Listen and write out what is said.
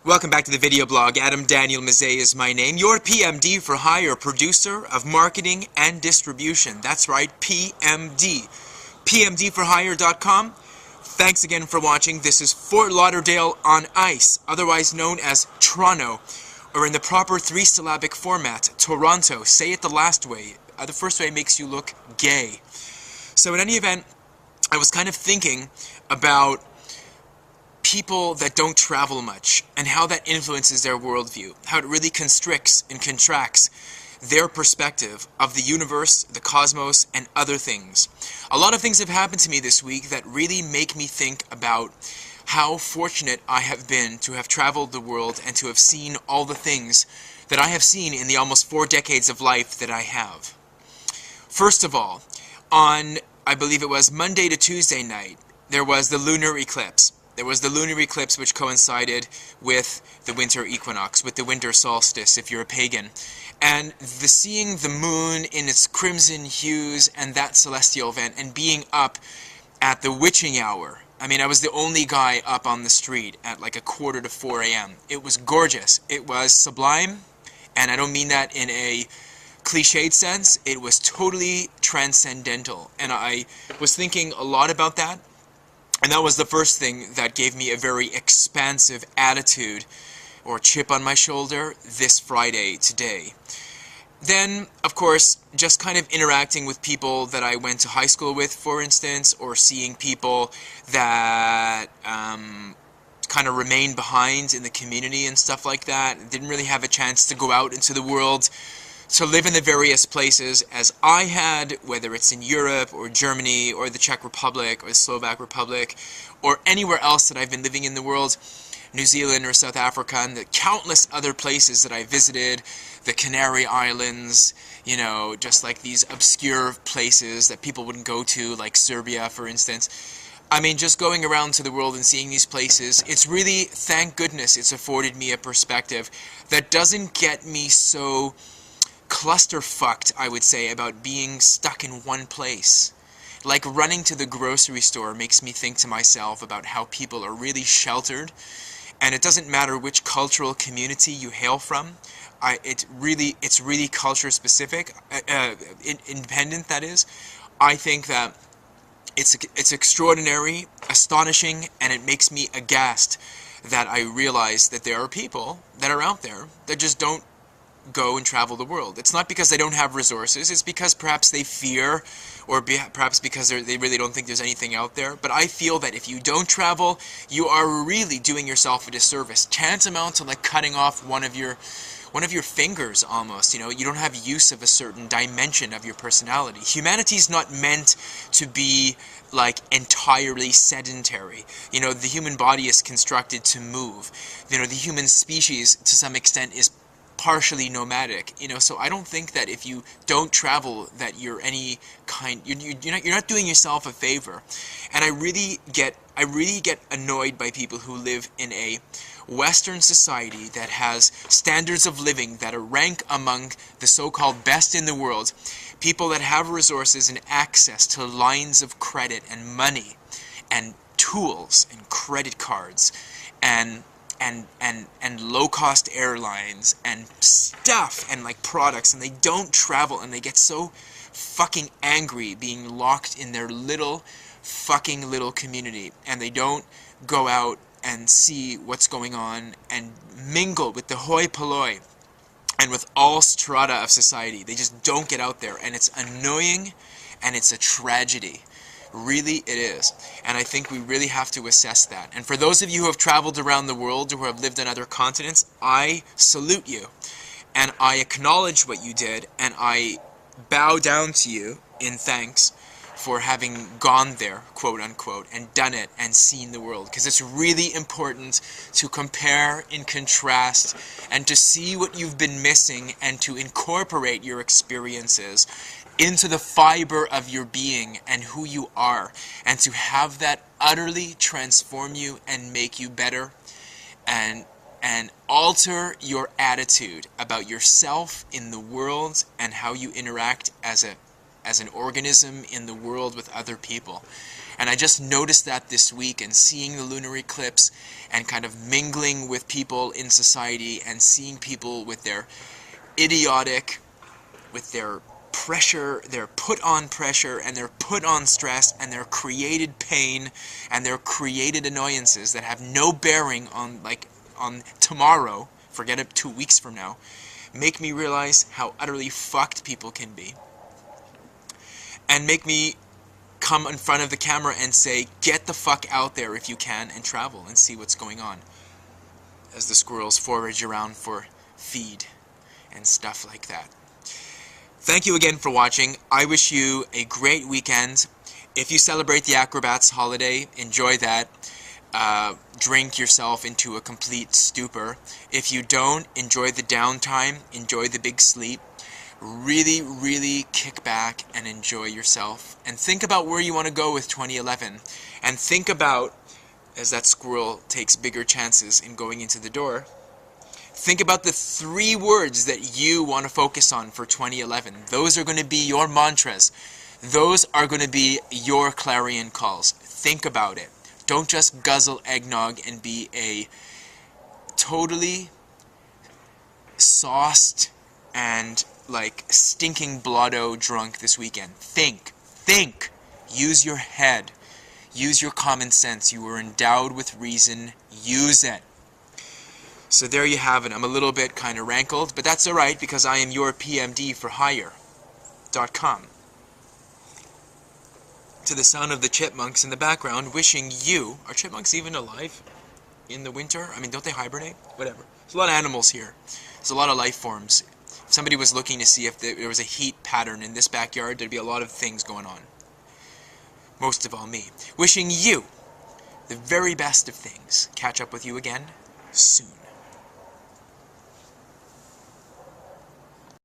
Welcome back to the video blog. Adam Daniel Mezei is my name. Your PMD for hire, producer of marketing and distribution. That's right, PMD. PMDforhire.com. Thanks again for watching. This is Fort Lauderdale on ice, otherwise known as Toronto, or in the proper three-syllabic format, Toronto. Say it the last way. The first way makes you look gay. So in any event, I was kind of thinking about people that don't travel much and how that influences their worldview, how it really constricts and contracts their perspective of the universe, the cosmos, and other things. A lot of things have happened to me this week that really make me think about how fortunate I have been to have traveled the world and to have seen all the things that I have seen in the almost 4 decades of life that I have. First of all, on, I believe it was Monday to Tuesday night, there was the lunar eclipse. There was the lunar eclipse which coincided with the winter equinox, with the winter solstice if you're a pagan. And seeing the moon in its crimson hues and that celestial event and being up at the witching hour. I mean, I was the only guy up on the street at like 3:45 a.m. It was gorgeous. It was sublime, and I don't mean that in a cliched sense. It was totally transcendental, and I was thinking a lot about that. And that was the first thing that gave me a very expansive attitude or chip on my shoulder this Friday today. Then, of course, just kind of interacting with people that I went to high school with, for instance, or seeing people that kind of remained behind in the community and stuff like that. Didn't really have a chance to go out into the world to live in the various places as I had, whether it's in Europe or Germany or the Czech Republic or the Slovak Republic or anywhere else that I've been living in the world, New Zealand or South Africa, and the countless other places that I visited, the Canary Islands, you know, just like these obscure places that people wouldn't go to, like Serbia, for instance. I mean, just going around to the world and seeing these places, it's really, thank goodness, it's afforded me a perspective that doesn't get me so clusterfucked, I would say, about being stuck in one place. Like running to the grocery store makes me think to myself about how people are really sheltered, and it doesn't matter which cultural community you hail from. It's really culture specific, independent, that is. I think that it's extraordinary, astonishing, and it makes me aghast that I realize that there are people that are out there that just don't go and travel the world. It's not because they don't have resources, it's because perhaps they fear, or perhaps because they really don't think there's anything out there. But I feel that if you don't travel, you are really doing yourself a disservice, tantamount to like cutting off one of your fingers almost. You know, you don't have use of a certain dimension of your personality. Humanity's not meant to be like entirely sedentary. You know, the human body is constructed to move. You know, the human species to some extent is partially nomadic, you know, so I don't think that if you don't travel that you're any kind, you're not doing yourself a favor. And I really get annoyed by people who live in a Western society that has standards of living that are rank among the so-called best in the world, people that have resources and access to lines of credit and money and tools and credit cards and low-cost airlines and stuff and like products, and they don't travel, and they get so fucking angry being locked in their little community, and they don't go out and see what's going on and mingle with the hoi polloi and with all strata of society. They just don't get out there, and it's annoying, and it's a tragedy. Really, it is. And I think we really have to assess that. And for those of you who have traveled around the world or who have lived on other continents, I salute you. And I acknowledge what you did, and I bow down to you in thanks for having gone there, quote unquote, and done it and seen the world. Because it's really important to compare and contrast and to see what you've been missing and to incorporate your experiences into the fiber of your being and who you are, and to have that utterly transform you and make you better and alter your attitude about yourself in the world and how you interact as an organism in the world with other people. And I just noticed that this week, and seeing the lunar eclipse and kind of mingling with people in society and seeing people with their idiotic, with their pressure, their put on pressure and their put on stress and their created pain and their created annoyances that have no bearing on tomorrow, forget it, 2 weeks from now, make me realize how utterly fucked people can be. And make me come in front of the camera and say, get the fuck out there if you can and travel and see what's going on. As the squirrels forage around for feed and stuff like that. Thank you again for watching. I wish you a great weekend. If you celebrate the Acrobats holiday, enjoy that. Drink yourself into a complete stupor. If you don't, enjoy the downtime, enjoy the big sleep. Really, really kick back and enjoy yourself. And think about where you want to go with 2011. And think about, as that squirrel takes bigger chances in going into the door, think about the 3 words that you want to focus on for 2011. Those are going to be your mantras. Those are going to be your clarion calls. Think about it. Don't just guzzle eggnog and be a totally sauced and stinking blotto drunk this weekend. Think. Use your head. Use your common sense. You are endowed with reason. Use it. So there you have it. I'm a little bit kind of rankled, but that's alright because I am your PMD for hire.com. To the sound of the chipmunks in the background, wishing you... Are chipmunks even alive in the winter? I mean, don't they hibernate? Whatever. There's a lot of animals here. There's a lot of life forms. If somebody was looking to see if there was a heat pattern in this backyard, there'd be a lot of things going on. Most of all me. Wishing you the very best of things. Catch up with you again soon.